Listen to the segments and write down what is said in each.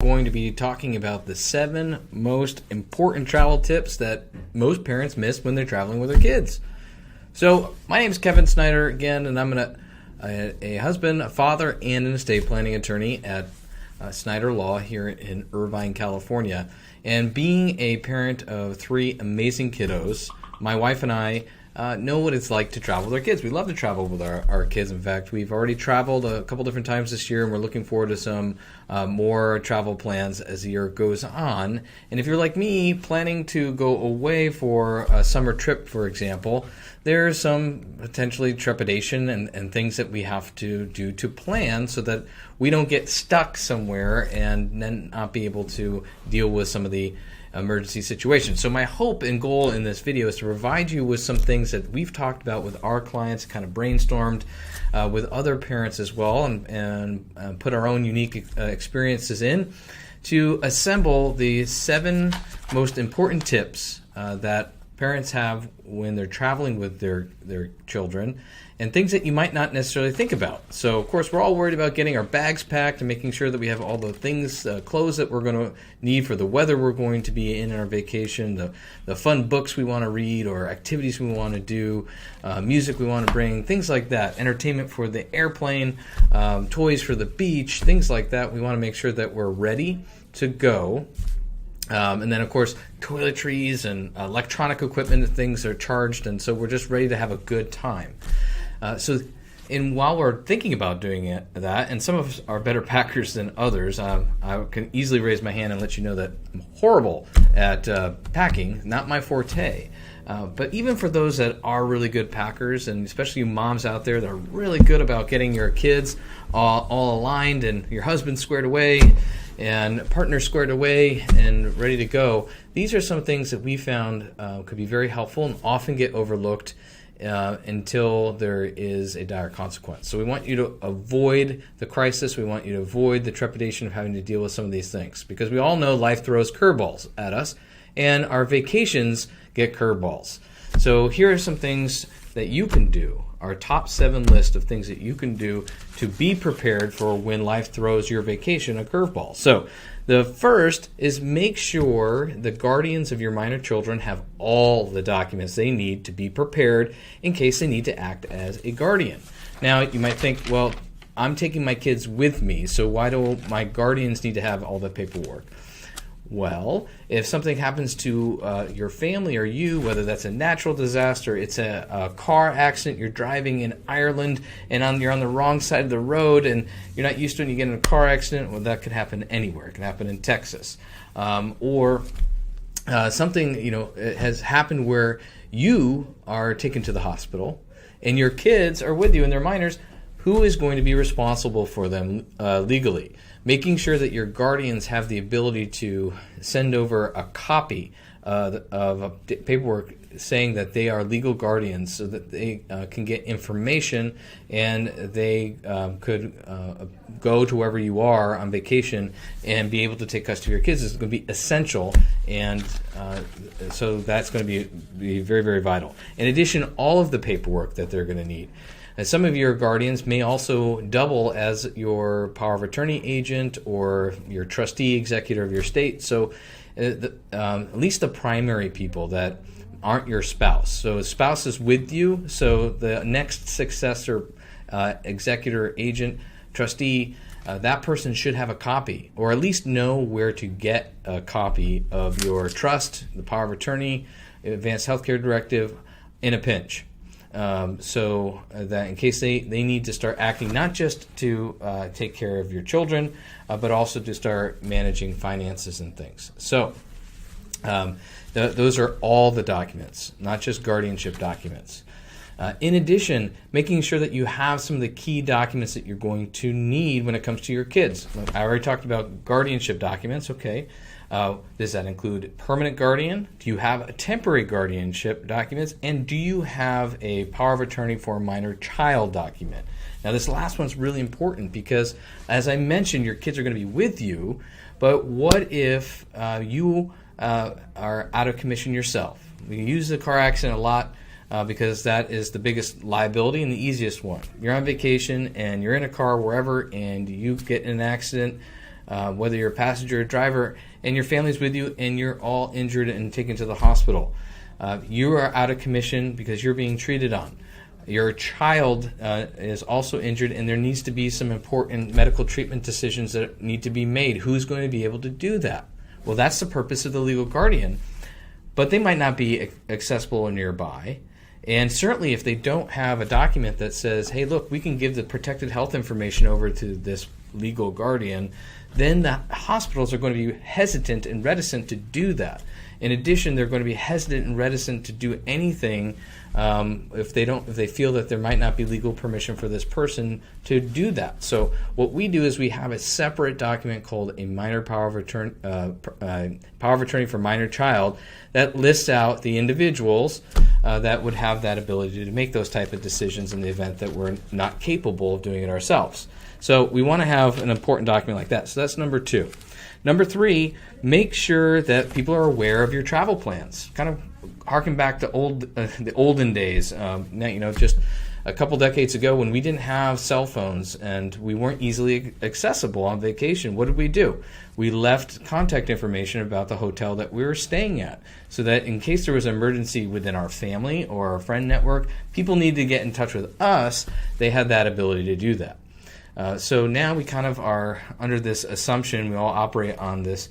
going to be talking about the 7 most important travel tips that most parents miss when they're traveling with their kids. So my name is Kevin Snyder again, and I'm a husband, a father, and an estate planning attorney at Snyder Law here in Irvine, California. And being a parent of 3 amazing kiddos, my wife and I know what it's like to travel with our kids. We love to travel with our kids. In fact, we've already traveled a couple different times this year, and we're looking forward to some more travel plans as the year goes on. And if you're like me, planning to go away for a summer trip, for example, there's some potentially trepidation and things that we have to do to plan so that we don't get stuck somewhere and then not be able to deal with some of the emergency situations. So my hope and goal in this video is to provide you with some things that we've talked about with our clients, kind of brainstormed with other parents as well, and put our own unique experiences in to assemble the 7 most important tips that parents have when they're traveling with their children, and things that you might not necessarily think about. So, of course, we're all worried about getting our bags packed and making sure that we have all the things, clothes that we're going to need for the weather we're going to be in our vacation, the fun books we want to read or activities we want to do, music we want to bring, things like that, entertainment for the airplane, toys for the beach, things like that. We want to make sure that we're ready to go. And then, of course, toiletries and electronic equipment and things are charged, and so we're just ready to have a good time. While we're thinking about doing that, and some of us are better packers than others, I can easily raise my hand and let you know that I'm horrible at packing, not my forte. But even for those that are really good packers, and especially you moms out there that are really good about getting your kids all aligned and your husband squared away and partner squared away and ready to go, these are some things that we found could be very helpful and often get overlooked until there is a dire consequence. So we want you to avoid the crisis. We want you to avoid the trepidation of having to deal with some of these things, because we all know life throws curveballs at us, and our vacations get curveballs. So here are some things that you can do, our top 7 list of things that you can do to be prepared for when life throws your vacation a curveball. So the first is make sure the guardians of your minor children have all the documents they need to be prepared in case they need to act as a guardian. Now, you might think, well, I'm taking my kids with me, so why do my guardians need to have all the paperwork? Well, if something happens to your family or you, whether that's a natural disaster, it's a car accident, you're driving in Ireland and you're on the wrong side of the road and you're not used to it and you get in a car accident, well, that could happen anywhere. It can happen in Texas. Or something has happened where you are taken to the hospital and your kids are with you and they're minors. Who is going to be responsible for them legally? Making sure that your guardians have the ability to send over a copy of paperwork saying that they are legal guardians so that they can get information and they could go to wherever you are on vacation and be able to take custody of your kids is going to be essential, and so that's going to be very, very vital. In addition, all of the paperwork that they're going to need. Some of your guardians may also double as your power of attorney agent or your trustee executor of your estate. So at least the primary people that aren't your spouse. So spouse is with you. So the next successor, executor, agent, trustee, that person should have a copy or at least know where to get a copy of your trust, the power of attorney, advanced healthcare directive in a pinch. So that in case they need to start acting, not just to take care of your children, but also to start managing finances and things. So those are all the documents, not just guardianship documents. In addition, making sure that you have some of the key documents that you're going to need when it comes to your kids. I already talked about guardianship documents, okay. Does that include permanent guardian? Do you have a temporary guardianship documents? And do you have a power of attorney for a minor child document? Now, this last one's really important because, as I mentioned, your kids are going to be with you, but what if you are out of commission yourself? We use the car accident a lot because that is the biggest liability and the easiest one. You're on vacation and you're in a car wherever and you get in an accident. whether you're a passenger or driver, and your family's with you and you're all injured and taken to the hospital. You are out of commission because you're being treated on. Your child is also injured, and there needs to be some important medical treatment decisions that need to be made. Who's going to be able to do that? Well, that's the purpose of the legal guardian, but they might not be accessible or nearby. And certainly if they don't have a document that says, hey, look, we can give the protected health information over to this legal guardian, then the hospitals are going to be hesitant and reticent to do that. In addition, they're going to be hesitant and reticent to do anything if they feel that there might not be legal permission for this person to do that. So what we do is we have a separate document called a minor power of attorney for minor child that lists out the individuals that would have that ability to make those type of decisions in the event that we're not capable of doing it ourselves. So we want to have an important document like that. So that's number 2. Number 3, make sure that people are aware of your travel plans. Kind of harken back to the olden days. Just a couple decades ago when we didn't have cell phones and we weren't easily accessible on vacation, what did we do? We left contact information about the hotel that we were staying at so that in case there was an emergency within our family or our friend network, people needed to get in touch with us. They had that ability to do that. So now we kind of are under this assumption, we all operate on this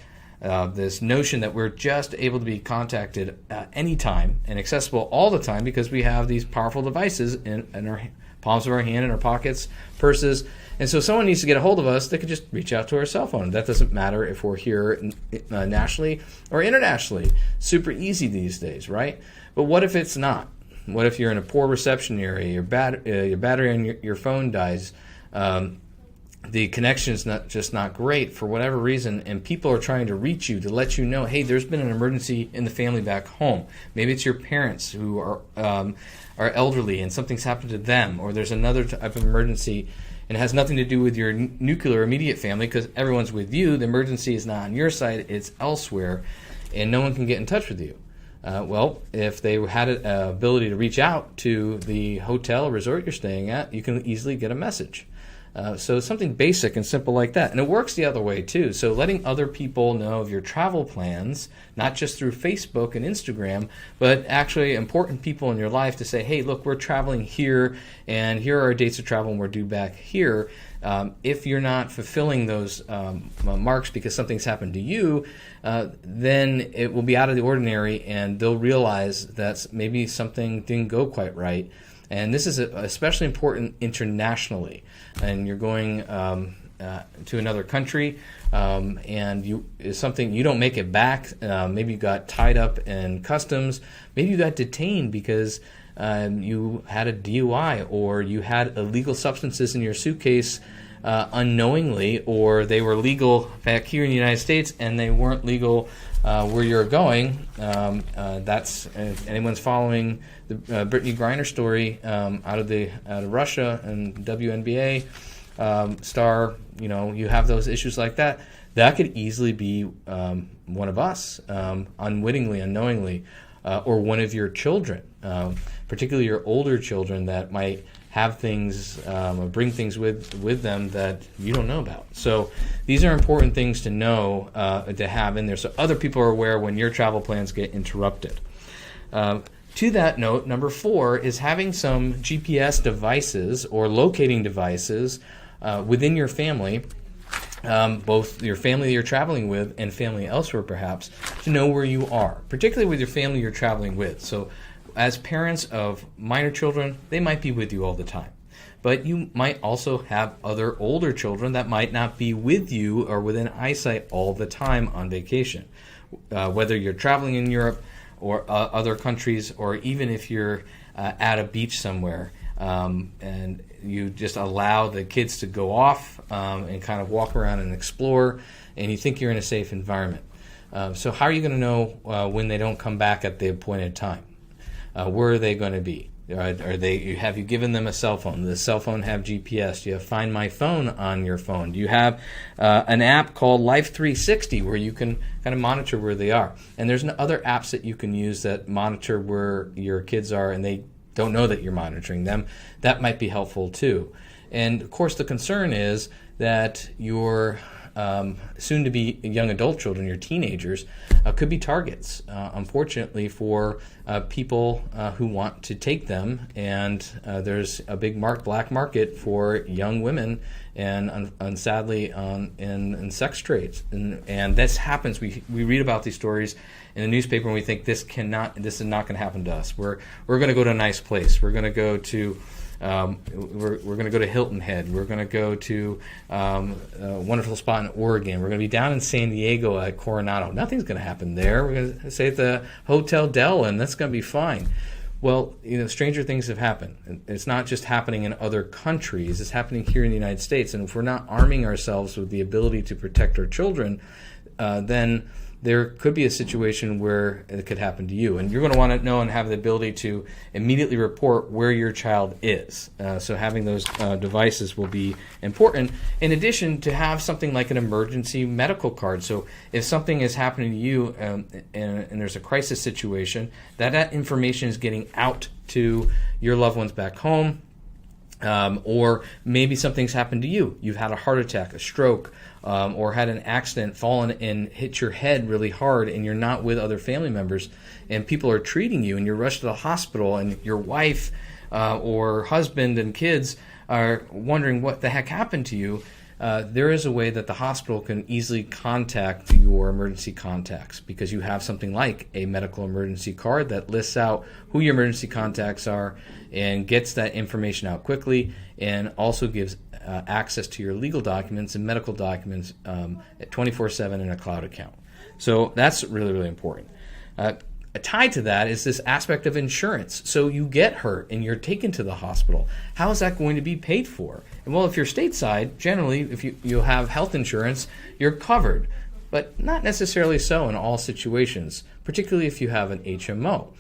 notion that we're just able to be contacted anytime and accessible all the time because we have these powerful devices in our palms of our hand, in our pockets, purses. And so someone needs to get a hold of us, they could just reach out to our cell phone. That doesn't matter if we're here nationally or internationally. Super easy these days, right? But what if it's not? What if you're in a poor reception area, your battery on your phone dies, the connection is not great for whatever reason, and people are trying to reach you to let you know, hey, there's been an emergency in the family back home. Maybe it's your parents who are elderly and something's happened to them, or there's another type of emergency and it has nothing to do with your nuclear immediate family because everyone's with you. The emergency is not on your side, it's elsewhere, and no one can get in touch with you. Well, if they had an ability to reach out to the hotel or resort you're staying at, you can easily get a message. So something basic and simple like that. And it works the other way too. So letting other people know of your travel plans, not just through Facebook and Instagram, but actually important people in your life to say, hey, look, we're traveling here and here are our dates of travel and we're due back here. If you're not fulfilling those marks because something's happened to you, then it will be out of the ordinary and they'll realize that maybe something didn't go quite right. And this is especially important internationally. And you're going to another country, and it's something you don't make it back. Maybe you got tied up in customs. Maybe you got detained because you had a DUI, or you had illegal substances in your suitcase unknowingly, or they were legal back here in the United States and they weren't legal where you're going. That's anyone's following the Brittany Griner story out of Russia and WNBA star. You have those issues like that. That could easily be one of us, unwittingly, unknowingly, or one of your children, particularly your older children that might have things or bring things with them that you don't know about. So these are important things to know, to have in there so other people are aware when your travel plans get interrupted. To that note, number 4 is having some GPS devices or locating devices within your family, both your family you're traveling with and family elsewhere perhaps, to know where you are, particularly with your family you're traveling with. So as parents of minor children, they might be with you all the time. But you might also have other older children that might not be with you or within eyesight all the time on vacation. Whether you're traveling in Europe or other countries, or even if you're at a beach somewhere, and you just allow the kids to go off and kind of walk around and explore, and you think you're in a safe environment. So how are you going to know when they don't come back at the appointed time? Where are they going to be? Have you given them a cell phone? Does the cell phone have GPS? Do you have Find My Phone on your phone? Do you have an app called Life 360 where you can kind of monitor where they are? And there's other apps that you can use that monitor where your kids are and they don't know that you're monitoring them. That might be helpful too. And of course the concern is that your soon to be young adult children, your teenagers, could be targets, unfortunately, for people who want to take them. And there's a big black market for young women and sadly in sex trades. And this happens. We read about these stories in the newspaper and we think this is not going to happen to us. We're going to go to a nice place. We're going to go to we're going to go to Hilton Head. We're going to go to a wonderful spot in Oregon. We're going to be down in San Diego at Coronado. Nothing's going to happen there. We're going to stay at the Hotel Del, and that's going to be fine. Well, stranger things have happened. It's not just happening in other countries. It's happening here in the United States. And if we're not arming ourselves with the ability to protect our children, then there could be a situation where it could happen to you. And you're going to want to know and have the ability to immediately report where your child is. So having those devices will be important, in addition to have something like an emergency medical card. So if something is happening to you and there's a crisis situation, that information is getting out to your loved ones back home. Or maybe something's happened to you. You've had a heart attack, a stroke, or had an accident, fallen and hit your head really hard, and you're not with other family members, and people are treating you, and you're rushed to the hospital, and your wife or husband and kids are wondering what the heck happened to you. There is a way that the hospital can easily contact your emergency contacts, because you have something like a medical emergency card that lists out who your emergency contacts are and gets that information out quickly, and also gives access to your legal documents and medical documents at 24/7 in a cloud account. So that's really, really important. Tied to that is this aspect of insurance. So you get hurt and you're taken to the hospital. How is that going to be paid for? And well, if you're stateside, generally, if you have health insurance, you're covered. But not necessarily so in all situations, particularly if you have an HMO.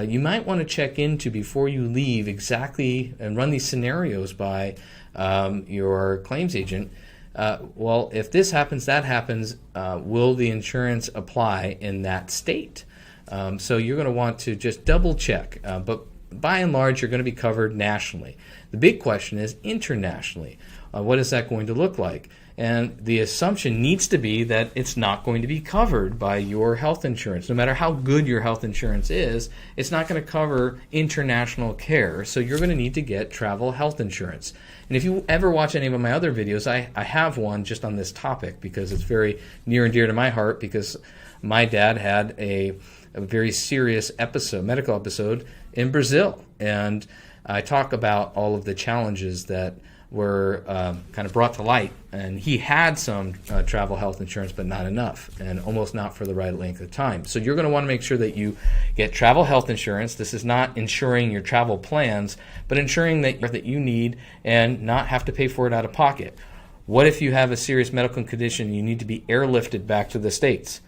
You might want to check into before you leave exactly and run these scenarios by your claims agent. Well, if this happens, that happens, will the insurance apply in that state? So you're going to want to just double check. But by and large, you're going to be covered nationally. The big question is internationally. What is that going to look like? And the assumption needs to be that it's not going to be covered by your health insurance. No matter how good your health insurance is, it's not going to cover international care. So you're going to need to get travel health insurance. And if you ever watch any of my other videos, I have one just on this topic because it's very near and dear to my heart, because my dad had a very serious medical episode in Brazil. And I talk about all of the challenges that were kind of brought to light. And he had some travel health insurance, but not enough, and almost not for the right length of time. So you're going to want to make sure that you get travel health insurance. This is not insuring your travel plans, but ensuring that you need and not have to pay for it out of pocket. What if you have a serious medical condition and you need to be airlifted back to the States?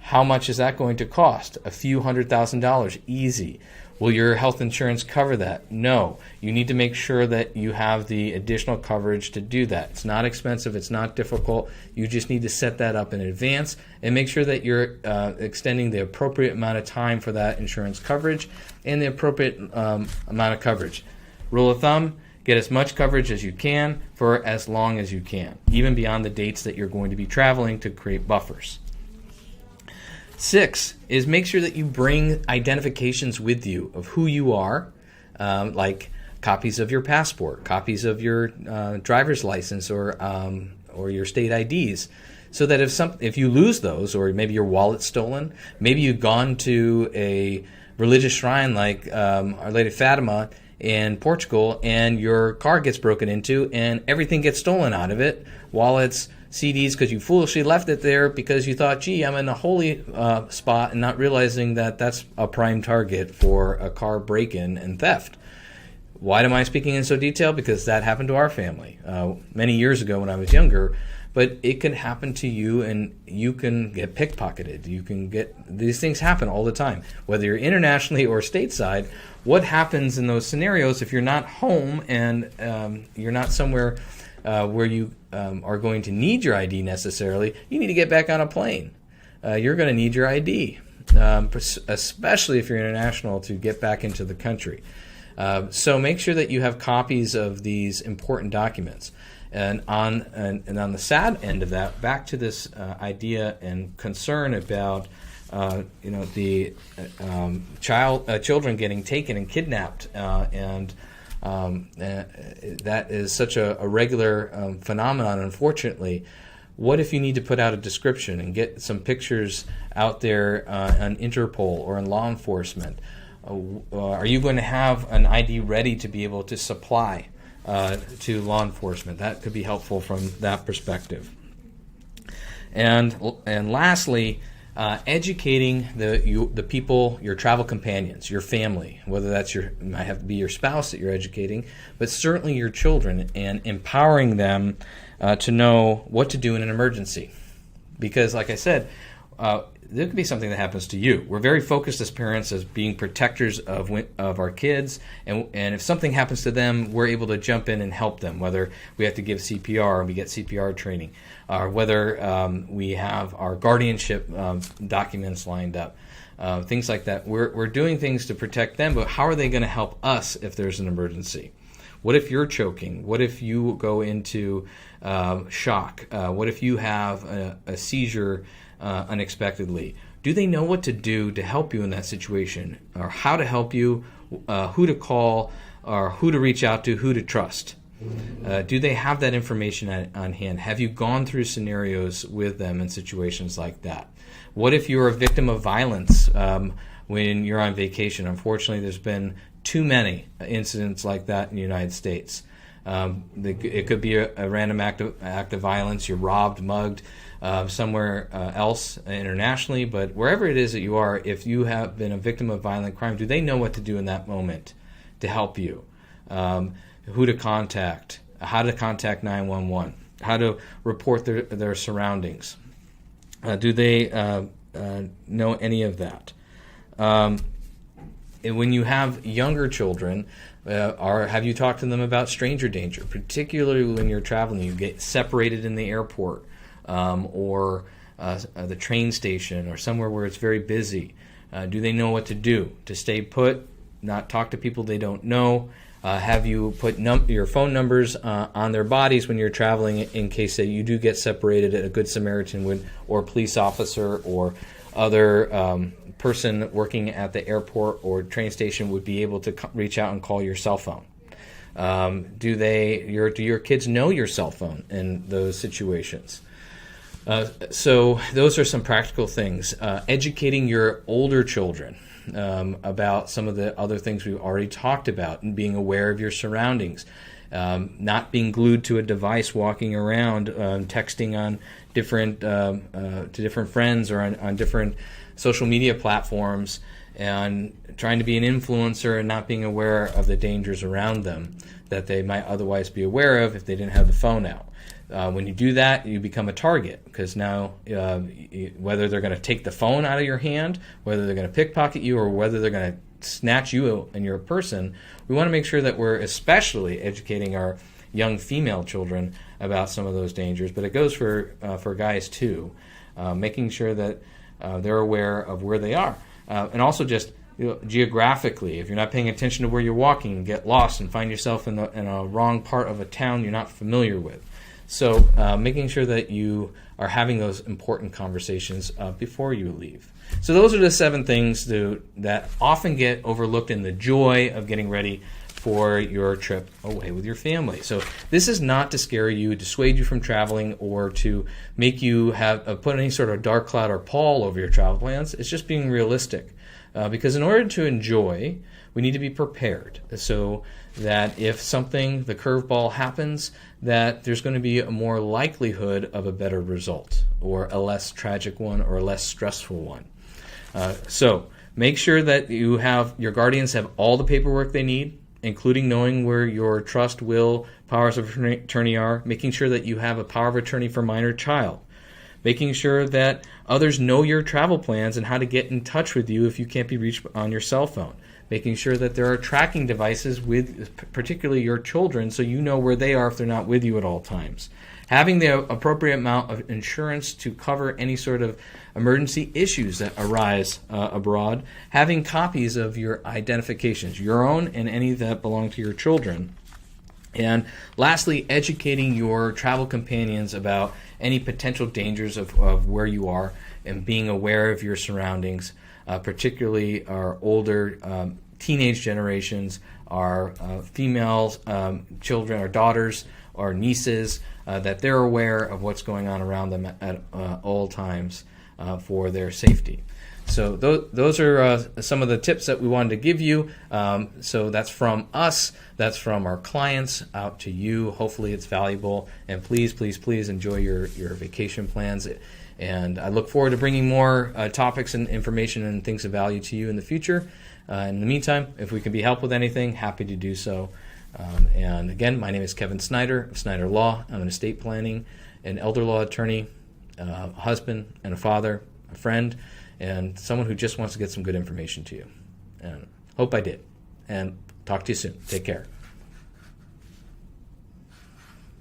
How much is that going to cost? A few $100,000, easy. Will your health insurance cover that? No. You need to make sure that you have the additional coverage to do that. It's not expensive. It's not difficult. You just need to set that up in advance and make sure that you're extending the appropriate amount of time for that insurance coverage and the appropriate amount of coverage. Rule of thumb, get as much coverage as you can for as long as you can, even beyond the dates that you're going to be traveling, to create buffers. 6 is make sure that you bring identifications with you of who you are, like copies of your passport, copies of your driver's license, or your state IDs, so that if you lose those, or maybe your wallet's stolen, maybe you've gone to a religious shrine like Our Lady of Fatima in Portugal, and your car gets broken into and everything gets stolen out of it, wallets, CDs, because you foolishly left it there because you thought, gee, I'm in a holy spot, and not realizing that that's a prime target for a car break-in and theft. Why am I speaking in so detail? Because that happened to our family many years ago when I was younger. But it can happen to you, and you can get pickpocketed. These things happen all the time, whether you're internationally or stateside. What happens in those scenarios if you're not home and you're not somewhere where you are going to need your ID necessarily? You need to get back on a plane. You're going to need your ID, especially if you're international, to get back into the country. So make sure that you have copies of these important documents. And on the sad end of that, back to this idea and concern about the children getting taken and kidnapped, and that is such a regular phenomenon, unfortunately. What if you need to put out a description and get some pictures out there on Interpol or in law enforcement? Are you going to have an ID ready to be able to supply to law enforcement? That could be helpful from that perspective. And lastly, educating the people, your travel companions, your family, whether that's might have to be your spouse that you're educating, but certainly your children, and empowering them to know what to do in an emergency. Because, like I said, there could be something that happens to you. We're very focused as parents as being protectors of our kids, and if something happens to them, we're able to jump in and help them, whether we have to give CPR and we get CPR training, or whether we have our guardianship documents lined up, things like that. We're doing things to protect them, but how are they going to help us if there's an emergency? What if you're choking? What if you go into shock? What if you have a seizure unexpectedly? Do they know what to do to help you in that situation, or how to help you, who to call, or who to reach out to, who to trust? Do they have that information on hand? Have you gone through scenarios with them in situations like that? What if you're a victim of violence when you're on vacation? Unfortunately, there's been too many incidents like that in the United States. It could be a random act of violence. You're robbed, mugged somewhere else internationally, but wherever it is that you are, if you have been a victim of violent crime, do they know what to do in that moment to help you? Who to contact? How to contact 911? How to report their surroundings? Do they know any of that? And when you have younger children, have you talked to them about stranger danger, particularly when you're traveling, you get separated in the airport or the train station or somewhere where it's very busy? Do they know what to do to stay put, not talk to people they don't know? Have you put your phone numbers on their bodies when you're traveling in case that you do get separated, at a Good Samaritan or police officer or other person working at the airport or train station would be able to reach out and call your cell phone? Do your kids know your cell phone in those situations? So those are some practical things. Educating your older children about some of the other things we've already talked about, and being aware of your surroundings. Not being glued to a device, walking around, texting on to different friends or on different social media platforms, and trying to be an influencer and not being aware of the dangers around them that they might otherwise be aware of if they didn't have the phone out. When you do that, you become a target, because now whether they're going to take the phone out of your hand, whether they're going to pickpocket you, or whether they're going to snatch you and your person, we want to make sure that we're especially educating our young female children about some of those dangers. But it goes for guys too, making sure that they're aware of where they are, and also just geographically. If you're not paying attention to where you're walking, and get lost and find yourself in a wrong part of a town you're not familiar with. So making sure that you are having those important conversations before you leave. So those are the 7 things that often get overlooked in the joy of getting ready for your trip away with your family. So this is not to scare you, dissuade you from traveling, or to make you have put any sort of dark cloud or pall over your travel plans. It's just being realistic. Because in order to enjoy, we need to be prepared, so that if the curveball happens, that there's going to be a more likelihood of a better result, or a less tragic one, or a less stressful one. So make sure that your guardians have all the paperwork they need, including knowing where your trust, will, powers of attorney are, making sure that you have a power of attorney for minor child, making sure that others know your travel plans and how to get in touch with you if you can't be reached on your cell phone, making sure that there are tracking devices with particularly your children so you know where they are if they're not with you at all times, having the appropriate amount of insurance to cover any sort of emergency issues that arise abroad, having copies of your identifications, your own and any that belong to your children, And lastly, educating your travel companions about any potential dangers of where you are and being aware of your surroundings, particularly our older teenage generations, our female children, our daughters, our nieces, that they're aware of what's going on around them at all times for their safety. So those are some of the tips that we wanted to give you. So that's from us. That's from our clients out to you. Hopefully it's valuable. And please, please, please enjoy your vacation plans. And I look forward to bringing more topics and information and things of value to you in the future. In the meantime, if we can be helped with anything, happy to do so. And again, my name is Kevin Snyder of Snyder Law. I'm an estate planning and elder law attorney, a husband and a father, a friend, and someone who just wants to get some good information to you. And hope I did. And talk to you soon. Take care.